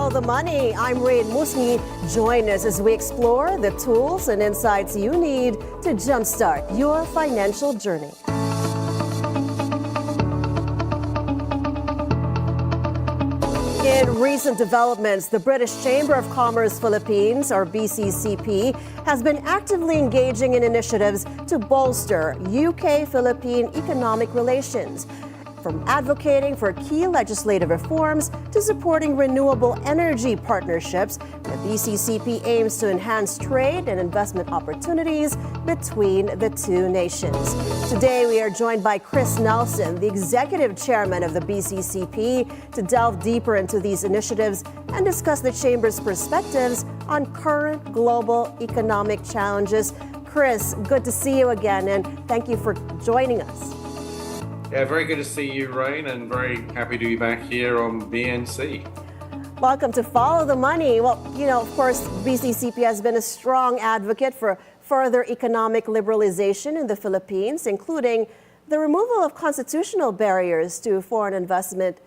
Follow the Money. I'm Raine Musñgi. Join us as we explore the tools and insights you need to jumpstart your financial journey. In recent developments, the British Chamber of Commerce Philippines, or BCCP, has been actively engaging in initiatives to bolster UK-Philippine economic relations. From advocating for key legislative reforms to supporting renewable energy partnerships, the BCCP aims to enhance trade and investment opportunities between the two nations. Today, we are joined by Chris Nelson, the Executive Chairman of the BCCP, to delve deeper into these initiatives and discuss the Chamber's perspectives on current global economic challenges. Chris, good to see you again, and thank you for joining us. Yeah, very good to see you, Raine, and very happy to be back here on BNC. Welcome to Follow the Money. Well, of course, BCCP has been a strong advocate for further economic liberalization in the Philippines, including the removal of constitutional barriers to foreign investment.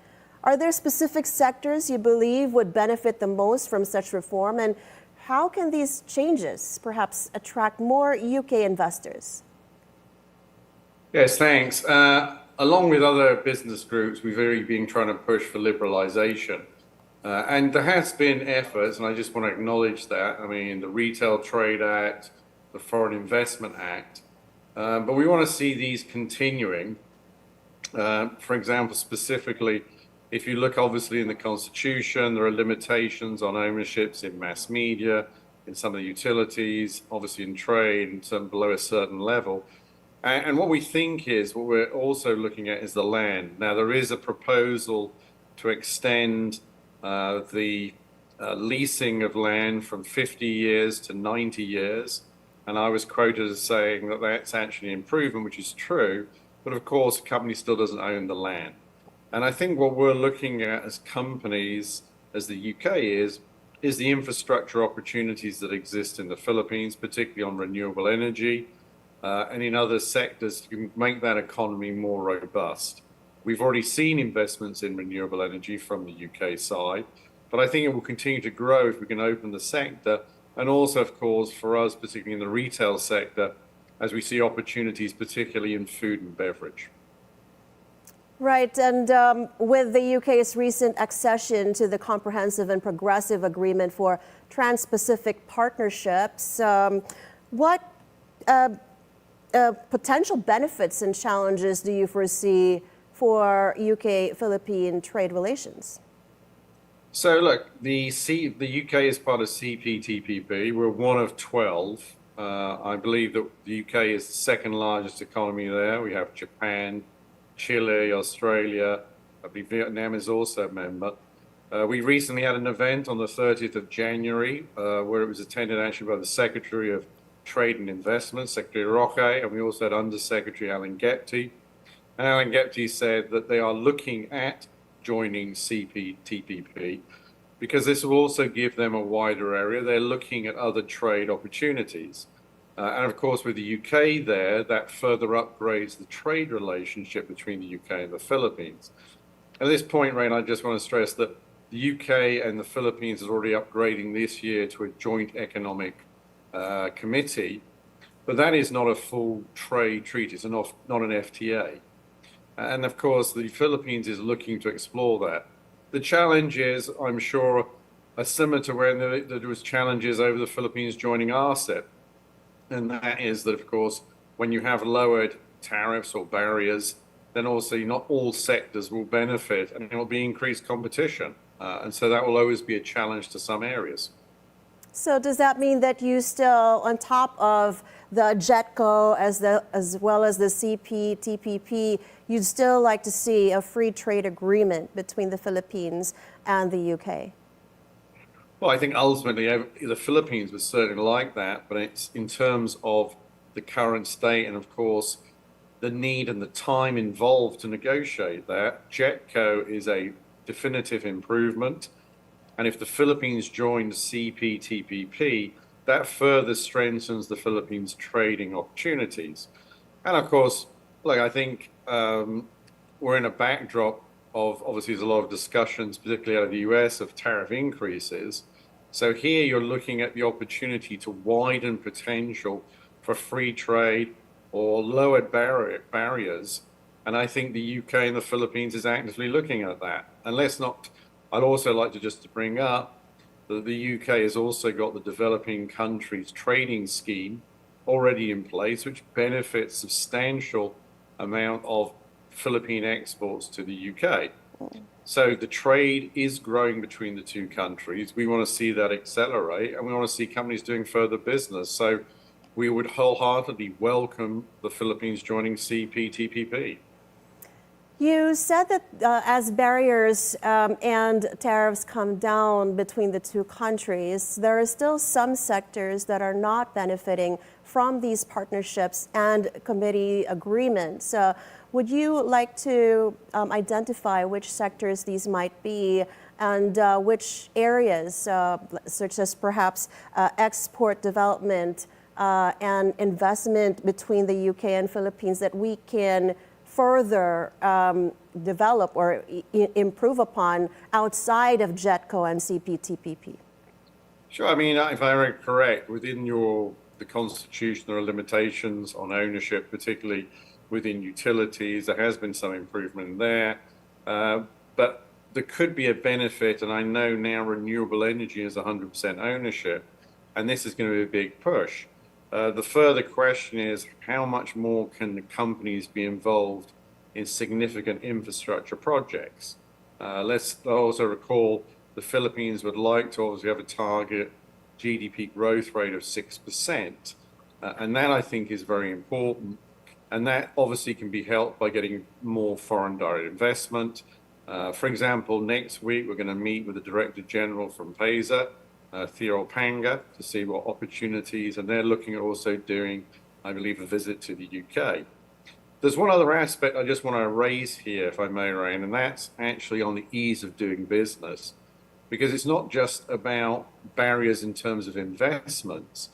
Are there specific sectors you believe would benefit the most from such reform, and how can these changes perhaps attract more UK investors? Yes, thanks. Along with other business groups, we've really been trying to push for liberalization. And there has been efforts, and I just want to acknowledge that. I mean, the Retail Trade Act, the Foreign Investment Act, but we want to see these continuing. For example, specifically, if you look obviously in the Constitution, there are limitations on ownerships in mass media, in some of the utilities, obviously in trade, and some below a certain level. And what we think is, what we're also looking at is the land. Now, there is a proposal to extend the leasing of land from 50 years to 90 years. And I was quoted as saying that that's actually an improvement, which is true. But of course, the company still doesn't own the land. And I think what we're looking at as companies, as the UK is the infrastructure opportunities that exist in the Philippines, particularly on renewable energy, and in other sectors to make that economy more robust. We've already seen investments in renewable energy from the UK side, but I think it will continue to grow if we can open the sector, and also, of course, for us, particularly in the retail sector, as we see opportunities, particularly in food and beverage. Right, and with the UK's recent accession to the Comprehensive and Progressive Agreement for Trans-Pacific Partnerships, what potential benefits and challenges do you foresee for UK-Philippine trade relations? So look, the UK is part of CPTPP. We're one of 12. I believe that the UK is the second largest economy there. We have Japan, Chile, Australia. I believe Vietnam is also a member. We recently had an event on the 30th of January where it was attended actually by the Secretary of Trade and Investment, Secretary Roque, and we also had Undersecretary Alan Gepti. And Alan Gepti said that they are looking at joining CPTPP because this will also give them a wider area. They're looking at other trade opportunities. And of course, with the UK there, that further upgrades the trade relationship between the UK and the Philippines. At this point, Raine, I just want to stress that the UK and the Philippines is already upgrading this year to a joint economic committee, but that is not a full trade treaty. It's not an FTA. And of course, the Philippines is looking to explore that. The challenge is, I'm sure, similar to when there was challenges over the Philippines joining RCEP. And that is that, of course, when you have lowered tariffs or barriers, then also not all sectors will benefit and there will be increased competition. And so that will always be a challenge to some areas. So does that mean that you still, on top of the JETCO as well as the CPTPP, you'd still like to see a free trade agreement between the Philippines and the UK? Well, I think ultimately the Philippines would certainly like that, but it's in terms of the current state and, of course, the need and the time involved to negotiate that. JETCO is a definitive improvement. And if the Philippines joined CPTPP, that further strengthens the Philippines' trading opportunities. And of course, look, I think we're in a backdrop of obviously there's a lot of discussions, particularly out of the US, of tariff increases. So here you're looking at the opportunity to widen potential for free trade or lowered barriers. And I think the UK and the Philippines is actively looking at that. And let's not, I'd also like to just to bring up that the UK has also got the developing countries trading scheme already in place, which benefits substantial amount of Philippine exports to the UK. So the trade is growing between the two countries. We want to see that accelerate, and we want to see companies doing further business. So we would wholeheartedly welcome the Philippines joining CPTPP. You said that as barriers and tariffs come down between the two countries, there are still some sectors that are not benefiting from these partnerships and committee agreements. Would you like to identify which sectors these might be and which areas, such as perhaps export development and investment between the UK and Philippines, that we can further develop or improve upon outside of JETCO and CPTPP? Sure. I mean, if I read correct, within the Constitution, there are limitations on ownership, particularly within utilities. There has been some improvement there, but there could be a benefit, and I know now renewable energy is 100% ownership, and this is going to be a big push. The further question is, how much more can the companies be involved in significant infrastructure projects? Let's also recall the Philippines would like to obviously have a target GDP growth rate of 6%. And that, I think, is very important. And that obviously can be helped by getting more foreign direct investment. For example, next week, we're going to meet with the Director General from PESA, Theo Panga, to see what opportunities, and they're looking at also doing, I believe, a visit to the UK. There's one other aspect I just want to raise here, if I may, Raine, and that's actually on the ease of doing business, because it's not just about barriers in terms of investments,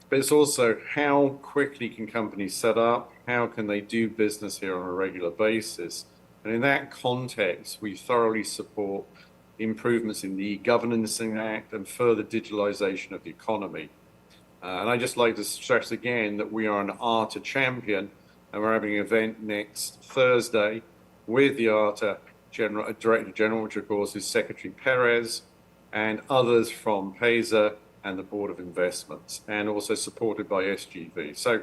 but it's also how quickly can companies set up, how can they do business here on a regular basis. And in that context, we thoroughly support improvements in the E-Governance Act and further digitalization of the economy. And I'd just like to stress again that we are an ARTA champion, and we're having an event next Thursday with the ARTA Director General, which of course is Secretary Perez, and others from PESA and the Board of Investments, and also supported by SGV. So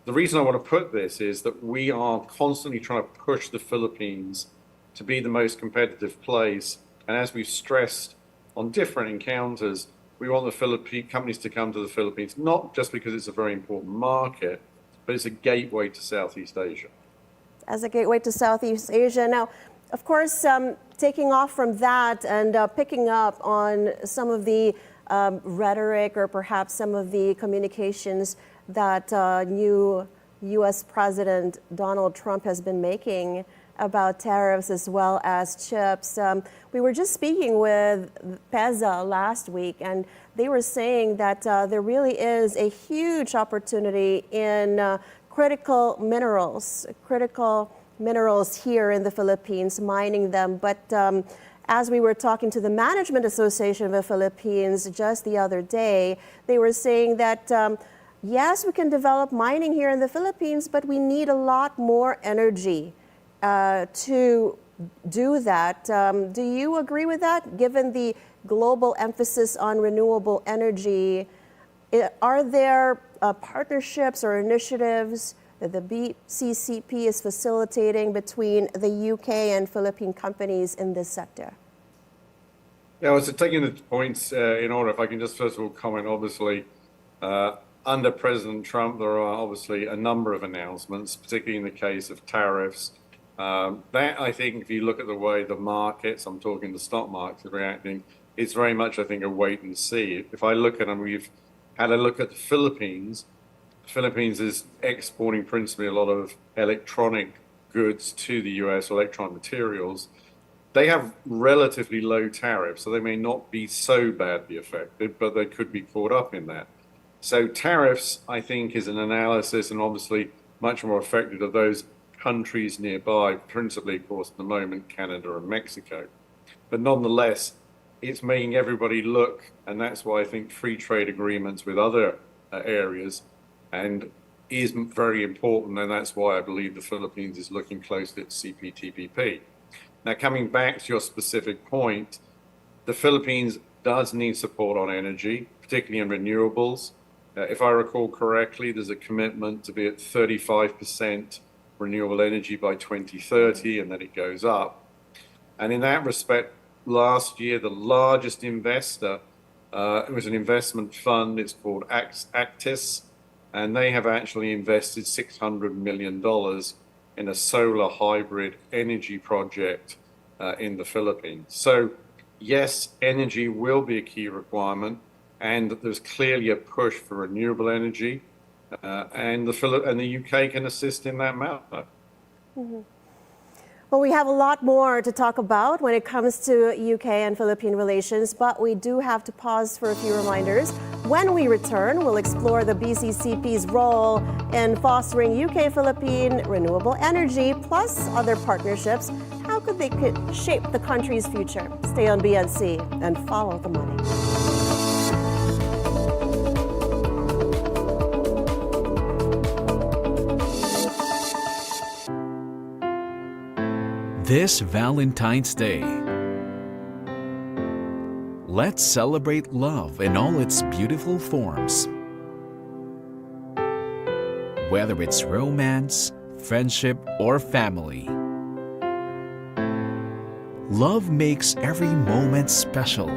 the reason I want to put this is that we are constantly trying to push the Philippines to be the most competitive place. And as we've stressed on different encounters, we want the Philippine companies to come to the Philippines, not just because it's a very important market, but it's a gateway to Southeast Asia. As a gateway to Southeast Asia. Now, of course, taking off from that and picking up on some of the rhetoric or perhaps some of the communications that new U.S. President Donald Trump has been making about tariffs as well as chips. We were just speaking with PESA last week, and they were saying that there really is a huge opportunity in critical minerals here in the Philippines, mining them. But as we were talking to the Management Association of the Philippines just the other day, they were saying that yes, we can develop mining here in the Philippines, but we need a lot more energy to do that. Do you agree with that? Given the global emphasis on renewable energy, are there partnerships or initiatives that the BCCP is facilitating between the UK and Philippine companies in this sector? Yeah, so taking the points in order, if I can just first of all comment, obviously, under President Trump, there are obviously a number of announcements, particularly in the case of tariffs. That, I think, if you look at the way the markets, I'm talking the stock markets, are reacting, it's very much, I think, a wait and see. If I look at them, we've had a look at the Philippines. The Philippines is exporting principally a lot of electronic goods to the US, electronic materials. They have relatively low tariffs, so they may not be so badly affected, but they could be caught up in that. So tariffs, I think, is an analysis and obviously much more affected of those countries nearby, principally, of course, at the moment, Canada and Mexico. But nonetheless, it's making everybody look, and that's why I think free trade agreements with other areas and is very important, and that's why I believe the Philippines is looking closely at CPTPP. Now, coming back to your specific point, the Philippines does need support on energy, particularly in renewables. If I recall correctly, there's a commitment to be at 35% renewable energy by 2030, and then it goes up. And in that respect, last year, the largest investor, it was an investment fund, it's called Actis, and they have actually invested $600 million in a solar hybrid energy project in the Philippines. So yes, energy will be a key requirement, and there's clearly a push for renewable energy, and the UK can assist in that matter. Mm-hmm. Well, we have a lot more to talk about when it comes to UK and Philippine relations, but we do have to pause for a few reminders. When we return, we'll explore the BCCP's role in fostering UK-Philippine renewable energy, plus other partnerships. How could they shape the country's future? Stay on BNC and follow the money. This Valentine's Day, let's celebrate love in all its beautiful forms. Whether it's romance, friendship, or family, love makes every moment special.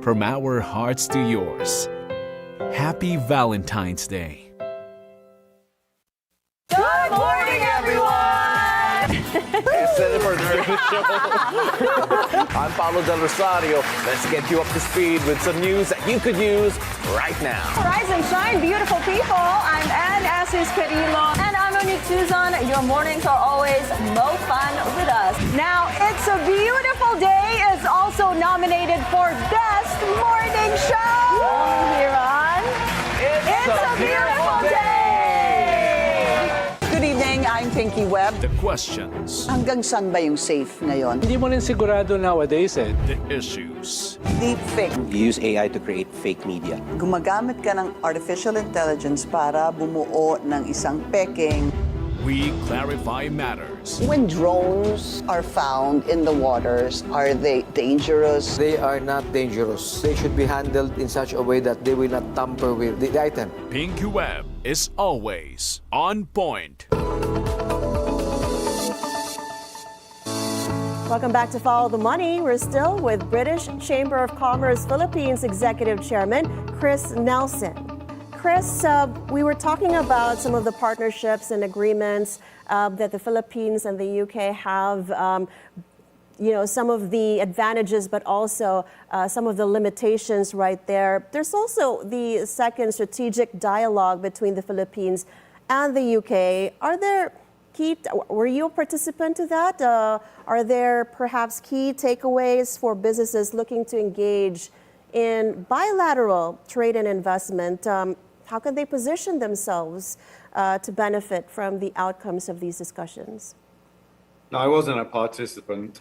From our hearts to yours, Happy Valentine's Day. Good morning, everyone! I'm Pablo Del Rosario. Let's get you up to speed with some news that you could use right now. Rise and shine, beautiful people. I'm Ann Asus Perillo. And I'm Monique Susan. Your mornings are always more fun with us. Now, It's a Beautiful Day is also nominated for Best Morning Show. Here on It's a Beautiful Day. Good evening, I'm Pinky Webb. The questions, Hanggang saan ba yung safe ngayon? Hindi mo rin sigurado nowadays eh. the issues, Deepfake. You use AI to create fake media. Gumagamit ka ng artificial intelligence para bumuo ng isang peking. we clarify matters. When drones are found in the waters, are they dangerous? They are not dangerous. They should be handled in such a way that they will not tamper with the item. Pinky Web is always on point. Welcome back to Follow the Money. We're still with British Chamber of Commerce Philippines Executive Chairman Chris Nelson. Chris, we were talking about some of the partnerships and agreements that the Philippines and the UK have, some of the advantages, but also some of the limitations right there. There's also the second strategic dialogue between the Philippines and the UK. Were you a participant to that? Are there perhaps key takeaways for businesses looking to engage in bilateral trade and investment? How can they position themselves to benefit from the outcomes of these discussions? No, I wasn't a participant.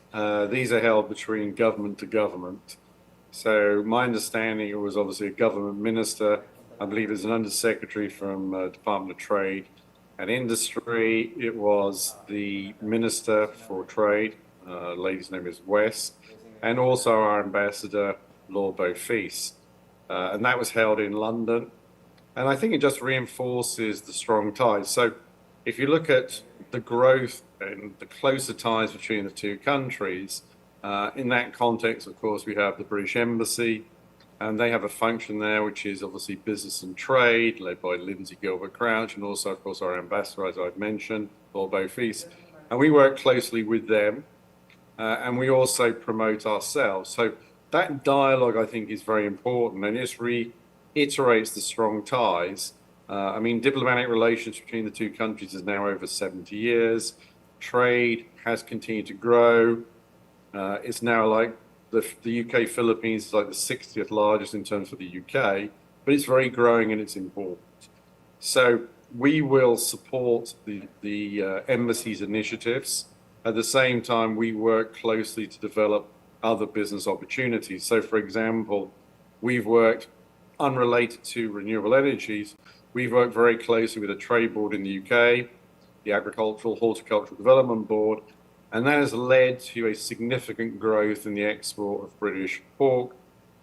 These are held between government to government. So my understanding, it was obviously a government minister, I believe it was an undersecretary from Department of Trade and Industry. It was the Minister for Trade, lady's name is West, and also our ambassador, Lord Beaufils. And that was held in London. And I think it just reinforces the strong ties. So if you look at the growth and the closer ties between the two countries, in that context, of course, we have the British Embassy, and they have a function there, which is obviously business and trade, led by Lindsay Gilbert-Crouch, and also, of course, our ambassador, as I've mentioned, Lord Beaufils. And we work closely with them, and we also promote ourselves. So that dialogue, I think, is very important, and it reiterates the strong ties. Diplomatic relations between the two countries is now over 70 years. Trade has continued to grow. It's now like the UK Philippines is like the 60th largest in terms of the UK, but it's very growing and it's important. So we will support the embassy's initiatives. At the same time, we work closely to develop other business opportunities. So, for example, we've worked unrelated to renewable energies. We've worked very closely with a trade board in the UK, the Agricultural Horticultural Development Board, and that has led to a significant growth in the export of British pork,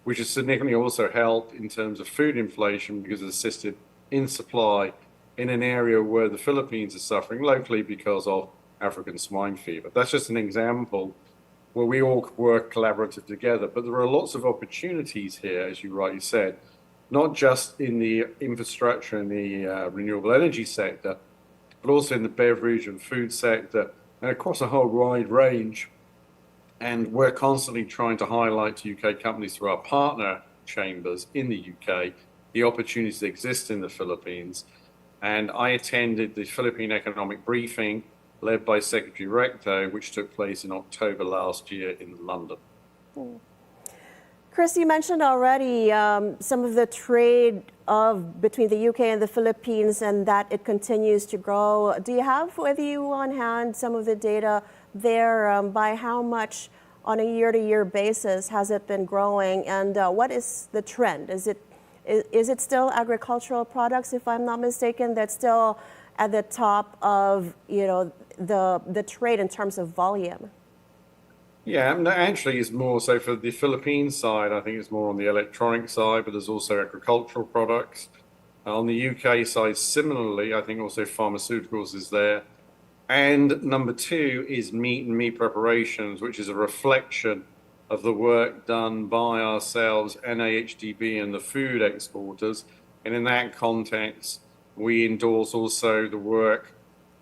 which has significantly also helped in terms of food inflation because it's assisted in supply in an area where the Philippines is suffering locally because of African swine fever. That's just an example where we all work collaboratively together. But there are lots of opportunities here, as you rightly said, not just in the infrastructure and the renewable energy sector, but also in the beverage and food sector and across a whole wide range. And we're constantly trying to highlight to UK companies through our partner chambers in the UK the opportunities that exist in the Philippines. And I attended the Philippine Economic Briefing led by Secretary Recto, which took place in October last year in London. Chris, you mentioned already some of the trade between the UK and the Philippines and that it continues to grow. Do you have with you on hand some of the data there by how much on a year-to-year basis has it been growing, and what is the trend? Is it still agricultural products, if I'm not mistaken, that's still at the top of the trade in terms of volume? Yeah, no, actually it's more so for the Philippine side. I think it's more on the electronic side, but there's also agricultural products. On the UK side, similarly, I think also pharmaceuticals is there. And number two is meat and meat preparations, which is a reflection of the work done by ourselves, NAHDB, and the food exporters. And in that context, we endorse also the work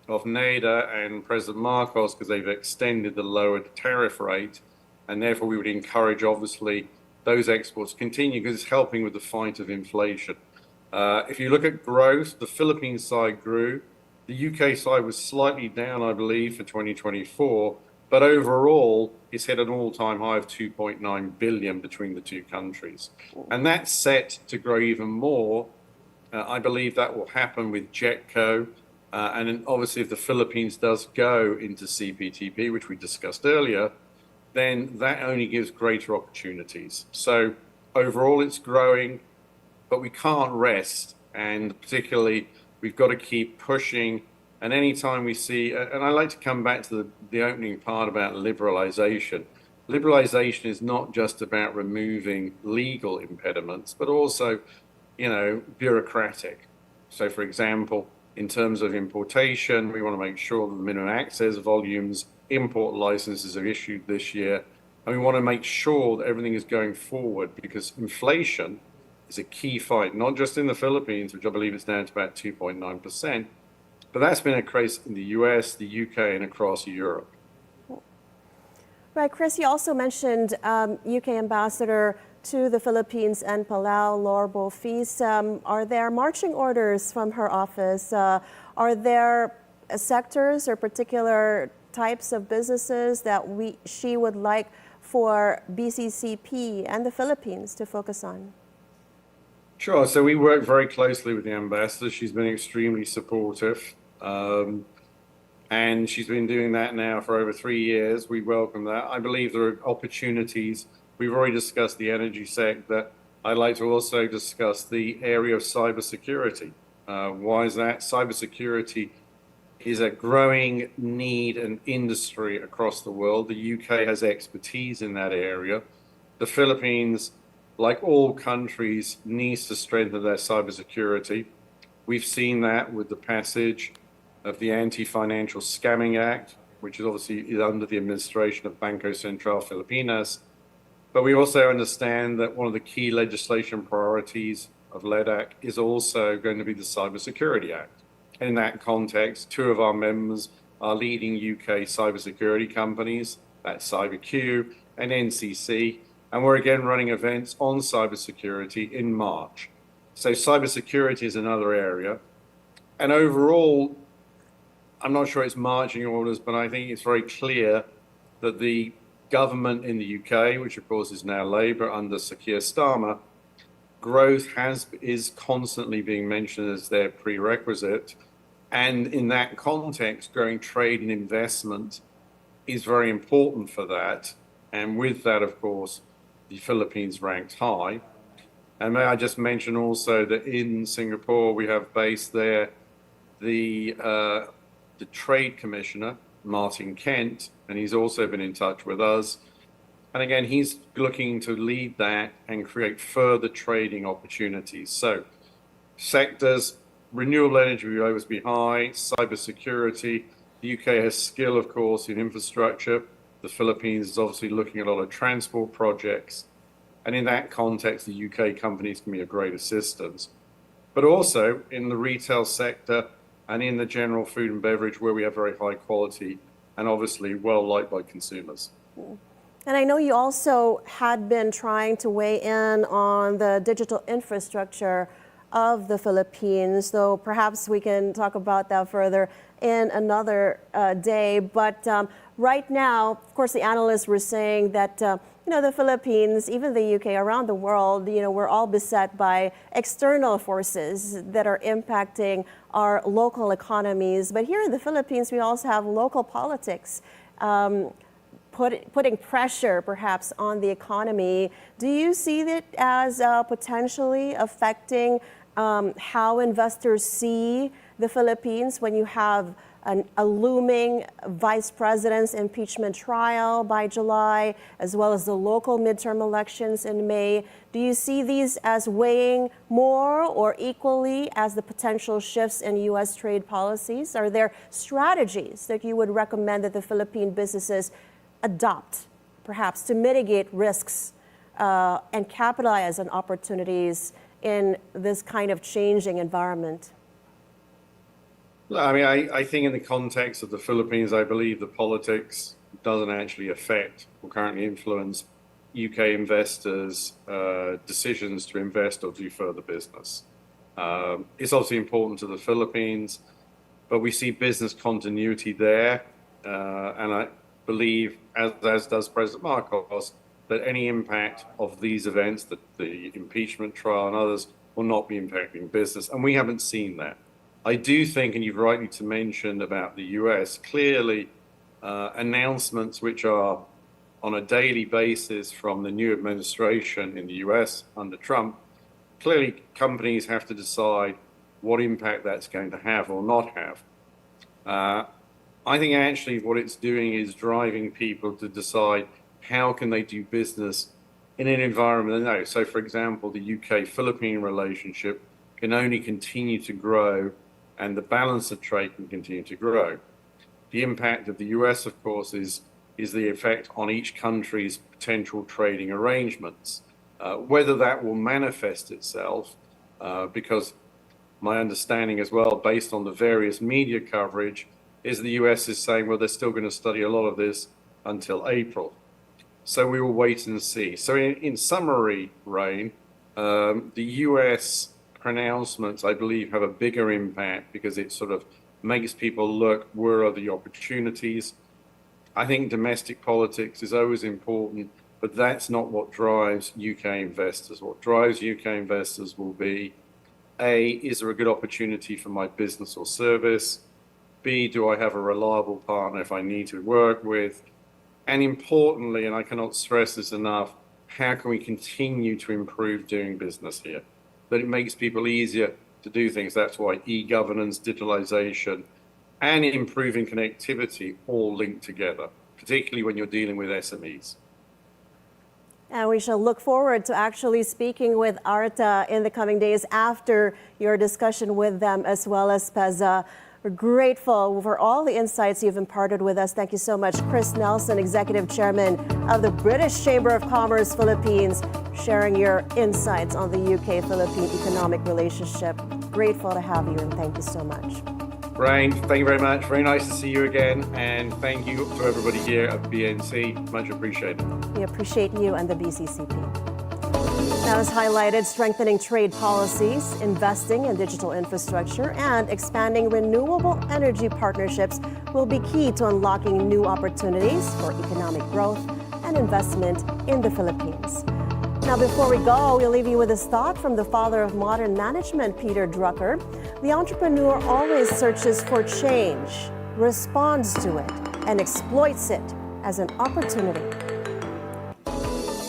of NADA and President Marcos because they've extended the lowered tariff rate. And therefore, we would encourage, obviously, those exports to continue because it's helping with the fight of inflation. If you look at growth, the Philippine side grew. The UK side was slightly down, I believe, for 2024. But overall, it's hit an all-time high of 2.9 billion between the two countries. And that's set to grow even more. I believe that will happen with JETCO. And then obviously, if the Philippines does go into CPTP, which we discussed earlier, then that only gives greater opportunities. So overall, it's growing, but we can't rest. And particularly, we've got to keep pushing. And anytime we see, and I like to come back to the opening part about liberalization. Liberalization is not just about removing legal impediments, but also, bureaucratic. So, for example, in terms of importation, we want to make sure that the minimum access volumes, import licenses are issued this year. And we want to make sure that everything is going forward because inflation is a key fight, not just in the Philippines, which I believe is down to about 2.9%, but that's been a case in the US, the UK, and across Europe. Right, Chris, you also mentioned UK ambassador to the Philippines and Palau, Laura Bofis. Are there marching orders from her office? Are there sectors or particular types of businesses that she would like for BCCP and the Philippines to focus on? Sure. So we work very closely with the ambassador. She's been extremely supportive. And she's been doing that now for over 3 years. We welcome that. I believe there are opportunities. We've already discussed the energy sector. I'd like to also discuss the area of cybersecurity. Why is that? Cybersecurity is a growing need and industry across the world. The UK has expertise in that area. The Philippines, like all countries, needs to strengthen their cybersecurity. We've seen that with the passage of the Anti-Financial Scamming Act, which is obviously under the administration of Banco Central Filipinas. But we also understand that one of the key legislation priorities of LEDAC is also going to be the Cybersecurity Act. And in that context, 2 of our members are leading UK cybersecurity companies, that's CyberQ and NCC, and we're again running events on cybersecurity in March. So cybersecurity is another area. And overall, I'm not sure it's marching orders, but I think it's very clear that the government in the UK, which of course is now Labour under Sir Keir Starmer, growth is constantly being mentioned as their prerequisite. And in that context, growing trade and investment is very important for that. And with that, of course, the Philippines ranked high. And may I just mention also that in Singapore, we have based there the Trade Commissioner, Martin Kent, and he's also been in touch with us. And again, he's looking to lead that and create further trading opportunities. So sectors, renewable energy will always be high, cybersecurity. The UK has skill, of course, in infrastructure. The Philippines is obviously looking at a lot of transport projects. And in that context, the UK companies can be of great assistance. But also in the retail sector and in the general food and beverage, where we have very high quality and obviously well liked by consumers. And I know you also had been trying to weigh in on the digital infrastructure of the Philippines, though perhaps we can talk about that further in another day. But right now, of course, the analysts were saying that the Philippines, even the UK, around the world, we're all beset by external forces that are impacting our local economies. But here in the Philippines, we also have local politics putting pressure perhaps on the economy. Do you see it as potentially affecting how investors see the Philippines when you have a looming vice president's impeachment trial by July, as well as the local midterm elections in May? Do you see these as weighing more or equally as the potential shifts in U.S. trade policies? Are there strategies that you would recommend that the Philippine businesses adopt, perhaps to mitigate risks and capitalize on opportunities in this kind of changing environment? I mean, I think in the context of the Philippines, I believe the politics doesn't actually affect or currently influence UK investors' decisions to invest or do further business. It's obviously important to the Philippines, but we see business continuity there. And I believe, as does President Marcos, that any impact of these events, the impeachment trial and others, will not be impacting business. And we haven't seen that. I do think, and you've rightly to mention about the US, clearly announcements which are on a daily basis from the new administration in the US under Trump, clearly companies have to decide what impact that's going to have or not have. I think actually what it's doing is driving people to decide how can they do business in an environment they know. So, for example, the UK-Philippine relationship can only continue to grow and the balance of trade can continue to grow. The impact of the US, of course, is the effect on each country's potential trading arrangements. Whether that will manifest itself, because my understanding as well, based on the various media coverage, is the US is saying, well, they're still going to study a lot of this until April. So we will wait and see. So in summary, Raine, the US pronouncements, I believe, have a bigger impact because it sort of makes people look, where are the opportunities? I think domestic politics is always important, but that's not what drives UK investors. What drives UK investors will be, A, is there a good opportunity for my business or service? B, do I have a reliable partner if I need to work with? And importantly, and I cannot stress this enough, how can we continue to improve doing business here? That it makes people easier to do things. That's why e-governance, digitalization, and improving connectivity all link together, particularly when you're dealing with SMEs. And we shall look forward to actually speaking with ARTA in the coming days after your discussion with them, as well as PEZA. We're grateful for all the insights you've imparted with us. Thank you so much, Chris Nelson, Executive Chairman of the British Chamber of Commerce Philippines, sharing your insights on the UK-Philippine economic relationship. Grateful to have you, and thank you so much. Raine, thank you very much. Very nice to see you again, and thank you to everybody here at BNC. Much appreciated. We appreciate you and the BCCP. Now, as highlighted, strengthening trade policies, investing in digital infrastructure, and expanding renewable energy partnerships will be key to unlocking new opportunities for economic growth and investment in the Philippines. Now, Now, before we go, we'll leave you with this thought from the father of modern management, Peter Drucker. The entrepreneur always searches for change, responds to it, and exploits it as an opportunity.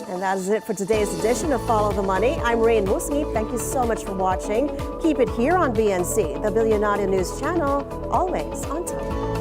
And that is it for today's edition of Follow the Money. I'm Raine Musñgi. Thank you so much for watching. Keep it here on BNC, the Bilyonaryo News Channel, always on time.